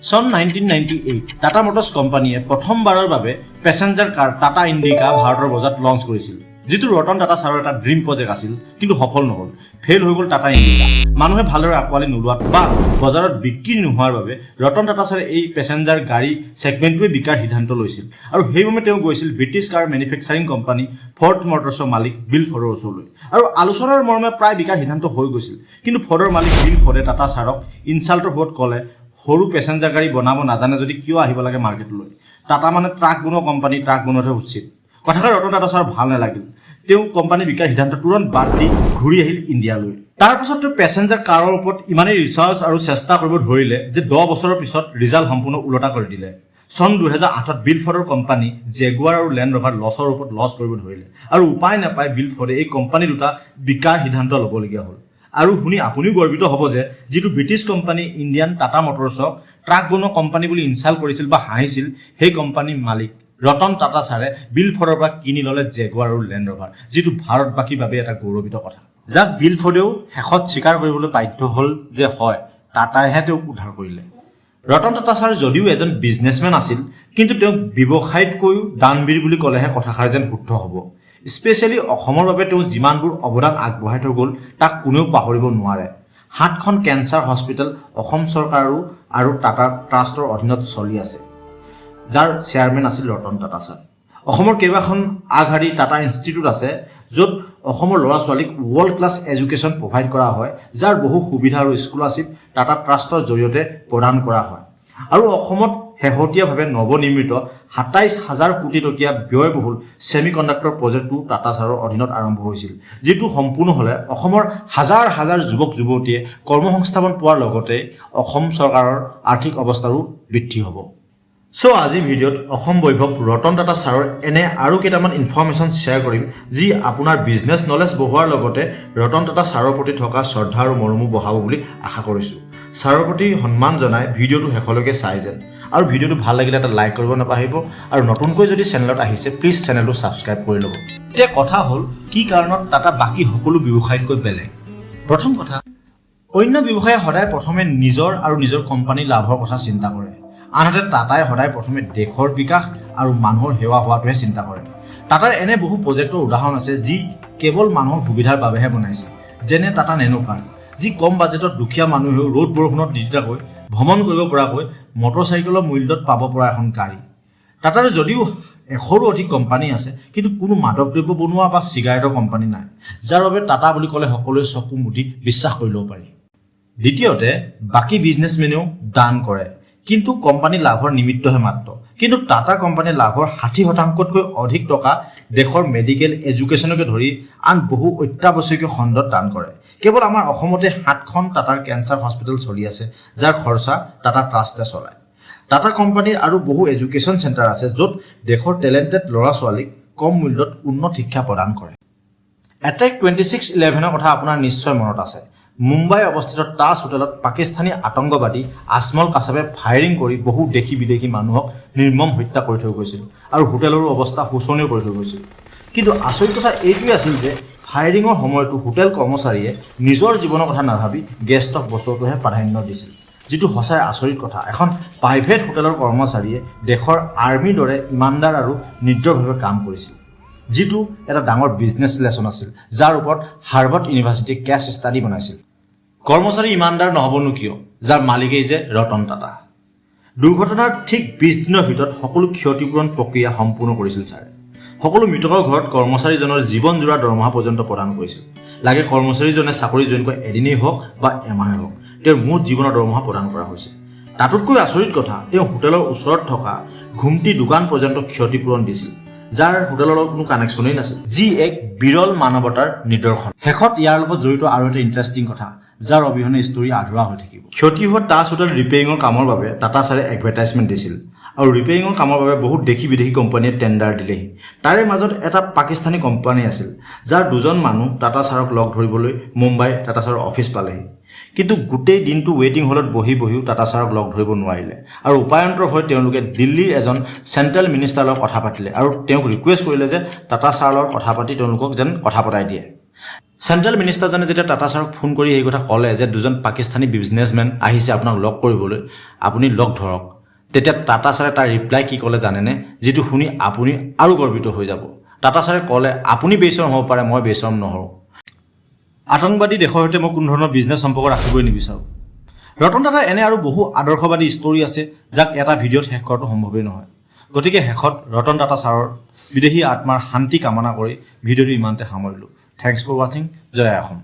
চন 1998 টাটা মটৰ্ছ কোম্পানীয়ে প্ৰথমবাৰৰ বাবে পেছেঞ্জাৰ কাৰ টাটা ইণ্ডিকা ভাৰতৰ বজাৰত লঞ্চ কৰিছিল যিটো ৰতন টাটা ছাৰৰ এটা ড্ৰিম প্ৰজেক্ট আছিল কিন্তু সফল নহল ফেল হৈ গল টাটা ইণ্ডিকা মানুহে ভালদৰে আকোৱালি নোলোৱাত বা বজাৰত বিক্ৰী নোহোৱাৰ বাবে ৰতন টাটা ছাৰে এই পেছেঞ্জাৰ গাড়ী সেগমেণ্টটোৱে বিকাৰ সিদ্ধান্ত লৈছিল আৰু সেইবাবে তেওঁ গৈছিল ব্ৰিটিছ কাৰ মেনুফেকচাৰিং কোম্পানী ফৰ্ড মটৰ্ছৰ মালিক বিল ফৰ্ডৰ ওচৰলৈ আৰু আলোচনাৰ মৰ্মে প্ৰায় বিকাৰ সিদ্ধান্ত হৈ গৈছিল কিন্তু ফৰ্ডৰ মালিক বিল ফৰ্ডে টাটা ছাৰক ইনচাল্টৰ ভোট ক'লে সৰু পেছেঞ্জাৰ গাড়ী বনাব নাজানে যদি কিয় আহিব লাগে মাৰ্কেটলৈ টাটা মানে ট্ৰাক বনোৱা কোম্পানী ট্ৰাক বনোৱাটো উচিত কথাষাৰ ৰতন টাটা ছাৰ ভাল নালাগিল তেওঁ কোম্পানী বিকাৰ সিদ্ধান্ত তুৰন্ত বাদ দি ঘূৰি আহিল ইণ্ডিয়ালৈ তাৰ পাছত তেওঁ পেছেঞ্জাৰ কাৰৰ ওপৰত ইমানেই ৰিচাৰ্চ আৰু চেষ্টা কৰিব ধৰিলে যে 10 বছৰৰ পিছত ৰিজাল্ট সম্পূৰ্ণ উলটা কৰি দিলে চন 2008ত বিল ফৰ্ডৰ কোম্পানী জেগুৱাৰ আৰু লেণ্ড ৰভাৰ লছৰ ওপৰত লছ কৰিব ধৰিলে আৰু উপায় নাপায় বিল ফৰ্ডে এই কোম্পানী দুটা বিকাৰ সিদ্ধান্ত ল'বলগীয়া হ'ল আৰু শুনি আপুনিও গৰ্বিত হ'ব যে যিটো ব্ৰিটিছ কোম্পানী ইণ্ডিয়ান টাটা মটৰ্ছক ট্ৰাক বনোৱা কোম্পানী বুলি ইনচাল্ট কৰিছিল বা হাঁহিছিল সেই কোম্পানীৰ মালিক ৰতন টাটা ছাৰে বিল ফৰ্ডৰ পৰা কিনি ল'লে জেগুৱাৰ আৰু লেণ্ড ৰভাৰ যিটো ভাৰতবাসীৰ বাবে এটা গৌৰৱিত কথা যাক বিল ফৰ্ডেও শেষত স্বীকাৰ কৰিবলৈ বাধ্য হ'ল যে হয় টাটাইহে তেওঁক উদ্ধাৰ কৰিলে ৰতন টাটা ছাৰ যদিও এজন বিজনেছমেন আছিল কিন্তু তেওঁক ব্যৱসায়তকৈও দানবীৰ বুলি ক'লেহে কথাষাৰ যেন শুদ্ধ হ'ব স্পেচিয়েলি অসমৰ বাবে তেওঁ যিমানবোৰ অৱদান আগবঢ়াই থৈ গ'ল তাক কোনেও পাহৰিব নোৱাৰে 7খন কেঞ্চাৰ হস্পিটেল অসম চৰকাৰ আৰু টাটা ট্ৰাষ্টৰ অধীনত চলি আছে যাৰ চেয়াৰমেন আছিল ৰতন টাটা ছাৰ অসমৰ কেইবাখন আগশাৰী টাটা ইনষ্টিটিউট আছে য'ত অসমৰ ল'ৰা ছোৱালীক ৱৰ্ল্ড ক্লাছ এডুকেশ্যন প্ৰভাইড কৰা হয় যাৰ বহু সুবিধা আৰু স্কলাৰশ্বিপ টাটা ট্ৰাষ্টৰ জৰিয়তে প্ৰদান কৰা হয় আৰু অসমত শেহতীয়াভাৱে নৱনিৰ্মিত 27,000 কোটি টকীয়া ব্যয়বহুল ছেমিকণ্ডাক্টৰ প্ৰজেক্টটো টাটা ছাৰৰ অধীনত আৰম্ভ হৈছিল যিটো সম্পূৰ্ণ হ'লে অসমৰ হাজাৰ হাজাৰ যুৱক যুৱতীয়ে কৰ্মসংস্থাপন পোৱাৰ লগতে অসম চৰকাৰৰ আৰ্থিক অৱস্থাৰো বৃদ্ধি হ'ব সো আজি ভিডিঅ'ত অসম বৈভৱ ৰতন টাটা ছাৰৰ এনে আৰু কেইটামান ইনফৰমেশ্যন শ্বেয়াৰ কৰিম যি আপোনাৰ বিজনেছ নলেজ বঢ়োৱাৰ লগতে ৰতন টাটা ছাৰৰ প্ৰতি থকা শ্ৰদ্ধা আৰু মৰমো বঢ়াব বুলি আশা কৰিছোঁ ছাৰৰ প্ৰতি সন্মান জনাই ভিডিঅ'টো শেষলৈকে চাই যেন আৰু ভিডিঅ'টো ভাল লাগিলে এটা লাইক কৰিব নাপাহৰিব আৰু নতুনকৈ যদি চেনেলত আহিছে প্লিজ চেনেলটো ছাবস্ক্ৰাইব কৰি ল'ব এতিয়া কথা হ'ল কি কাৰণত টাটা বাকী সকলো ব্যৱসায়তকৈ বেলেগ প্ৰথম কথা অন্য ব্যৱসায়ে সদায় প্ৰথমে নিজৰ আৰু নিজৰ কোম্পানীৰ লাভৰ কথা চিন্তা কৰে আনহাতে টাটাই সদায় প্ৰথমে দেশৰ বিকাশ আৰু মানুহৰ সেৱা হোৱাটোহে চিন্তা কৰে টাটাৰ এনে বহু প্ৰজেক্টৰ উদাহৰণ আছে যি কেৱল মানুহৰ সুবিধাৰ বাবেহে বনাইছে যেনে টাটা নেনো কাৰ যি কম বাজেটত দুখীয়া মানুহেও ৰ'দ বৰষুণত নিতিতাকৈ ভ্ৰমণ কৰিব পৰাকৈ মটৰচাইকেলৰ মূল্যত পাব পৰা এখন গাড়ী টাটাৰ যদিও 100ৰো অধিক কোম্পানী আছে কিন্তু কোনো মাদক দ্ৰব্য বনোৱা বা চিগাৰেটৰ কোম্পানী নাই যাৰ বাবে টাটা বুলি ক'লে সকলোৱে চকু মুদি বিশ্বাস কৰি ল'ব পাৰি দ্বিতীয়তে বাকী বিজনেছমেনেও দান কৰে কিন্তু কোম্পানী লাভৰ নিমিত্তহে মাত্ৰ কিন্তু টাটা কোম্পানীৰ লাভৰ 60%তকৈ অধিক টকা দেশৰ মেডিকেল এডুকেশ্যনকে ধৰি আন বহু অত্যাৱশ্যকীয় খণ্ডত দান কৰে কেৱল আমাৰ অসমতে 7খন টাটাৰ কেঞ্চাৰ হস্পিটেল চলি আছে যাৰ খৰচা টাটা ট্ৰাষ্টে চলায় টাটা কোম্পানীৰ আৰু বহু এডুকেশ্যন চেণ্টাৰ আছে য'ত দেশৰ টেলেণ্টেড ল'ৰা ছোৱালীক কম মূল্যত উন্নত শিক্ষা প্ৰদান কৰে এটেক 26/11ৰ কথা আপোনাৰ নিশ্চয় মনত আছে মুম্বাই অৱস্থিত তাজ হোটেলত পাকিস্তানী আতংকবাদী আজমল কাছাবে ফায়াৰিং কৰি বহু দেশী বিদেশী মানুহক নিৰ্মম হত্যা কৰি থৈ গৈছিল আৰু হোটেলৰ অৱস্থা শোচনীয় কৰি থৈ গৈছিল কিন্তু আচৰিত কথা এইটোৱেই আছিল যে ফায়াৰিঙৰ সময়তো হোটেল কৰ্মচাৰীয়ে নিজৰ জীৱনৰ কথা নাভাবি গেষ্টক বচোৱাটোহে প্ৰাধান্য দিছিল যিটো সঁচাই আচৰিত কথা এখন প্ৰাইভেট হোটেলৰ কৰ্মচাৰীয়ে দেশৰ আৰ্মিৰ দৰে ইমানদাৰ আৰু নিৰ্দয়ভাৱে কাম কৰিছিল যিটো এটা ডাঙৰ বিজনেছ লেছন আছিল যাৰ ওপৰত হাৰ্ভাৰ্ড ইউনিভাৰ্চিটিয়ে কেছ ষ্টাডি বনাইছিল কৰ্মচাৰী ইমানদাৰ নহ'বনো কিয় যাৰ মালিকেই যে ৰতন টাটা দুৰ্ঘটনাৰ ঠিক 20 দিনৰ ভিতৰত সকলো ক্ষতিপূৰণ প্ৰক্ৰিয়া সম্পূৰ্ণ কৰিছিল ছাৰে সকলো মৃতকৰ ঘৰত কৰ্মচাৰীজনৰ জীৱনজোৰা দৰমহা পৰ্যন্ত প্ৰদান কৰিছিল লাগে কৰ্মচাৰীজনে চাকৰি জইন কৰা এদিনেই হওক বা এমাহেই হওক তেওঁৰ মুঠ জীৱনৰ দৰমহা প্ৰদান কৰা হৈছিল তাতোতকৈ আচৰিত কথা তেওঁ হোটেলৰ ওচৰত থকা ঘুমটি দোকান পৰ্যন্ত ক্ষতিপূৰণ দিছিল যাৰ হোটেলৰ লগত কোনো কানেকশ্যনেই নাছিল যি এক বিৰল মানৱতাৰ নিদৰ্শন শেষত ইয়াৰ লগত জড়িত আৰু এটা ইণ্টাৰেষ্টিং কথা যাৰ অবিহনে ষ্টৰী আধৰুৱা হৈ থাকিব ক্ষতি হোৱা টাজ হোটেল ৰিপেয়াৰিঙৰ কামৰ বাবে টাটা ছাৰে এডভাৰটাইজমেণ্ট দিছিল আৰু ৰিপেয়াৰিঙৰ কামৰ বাবে বহুত দেশী বিদেশী কোম্পানীয়ে টেণ্ডাৰ দিলেহি তাৰে মাজত এটা পাকিস্তানী কোম্পানী আছিল যাৰ দুজন মানুহ টাটা ছাৰক লগ ধৰিবলৈ মুম্বাই টাটা ছাৰৰ অফিচ পালেহি কিন্তু গোটেই দিনটো ৱেটিং হলত বহিও টাটা ছাৰক লগ ধৰিব নোৱাৰিলে আৰু উপায়ন্তৰ হৈ তেওঁলোকে দিল্লীৰ এজন চেণ্ট্ৰেল মিনিষ্টাৰৰ লগত কথা পাতিলে আৰু তেওঁক ৰিকুৱেষ্ট কৰিলে যে টাটা ছাৰৰ লগত কথা পাতি তেওঁলোকক যেন কথা পতাই দিয়ে চেণ্ট্ৰেল মিনিষ্টাৰজনে যেতিয়া টাটা ছাৰক ফোন কৰি এই কথা ক'লে যে দুজন পাকিস্তানী বিজনেছমেন আহিছে আপোনাক লগ কৰিবলৈ, আপুনি লগ ধৰক, তেতিয়া টাটা ছাৰে তাৰ ৰিপ্লাই কি ক'লে জানেনে, যিটো শুনি আপুনি আৰু গৰ্বিত হৈ যাব। টাটা ছাৰে ক'লে, আপুনি বেচৰম হ'ব পাৰে, মই বেচৰম নহওঁ। আতংকবাদী দেশৰ সৈতে মই কোনো ধৰণৰ বিজনেছ সম্পৰ্ক ৰাখিবই নিবিচাৰোঁ। ৰতন টাটাৰ এনে আৰু বহু আদৰ্শবাদী ষ্টৰী আছে যাক এটা ভিডিঅ'ত শেষ কৰাটো সম্ভৱেই নহয়। গতিকে শেষত ৰতন টাটা ছাৰৰ বিদেশী আত্মাৰ শান্তি কামনা কৰি ভিডিঅ'টো ইমানতে সামৰিলোঁ। থেংকছ ফৰ ৱাচিং। জয় অসম।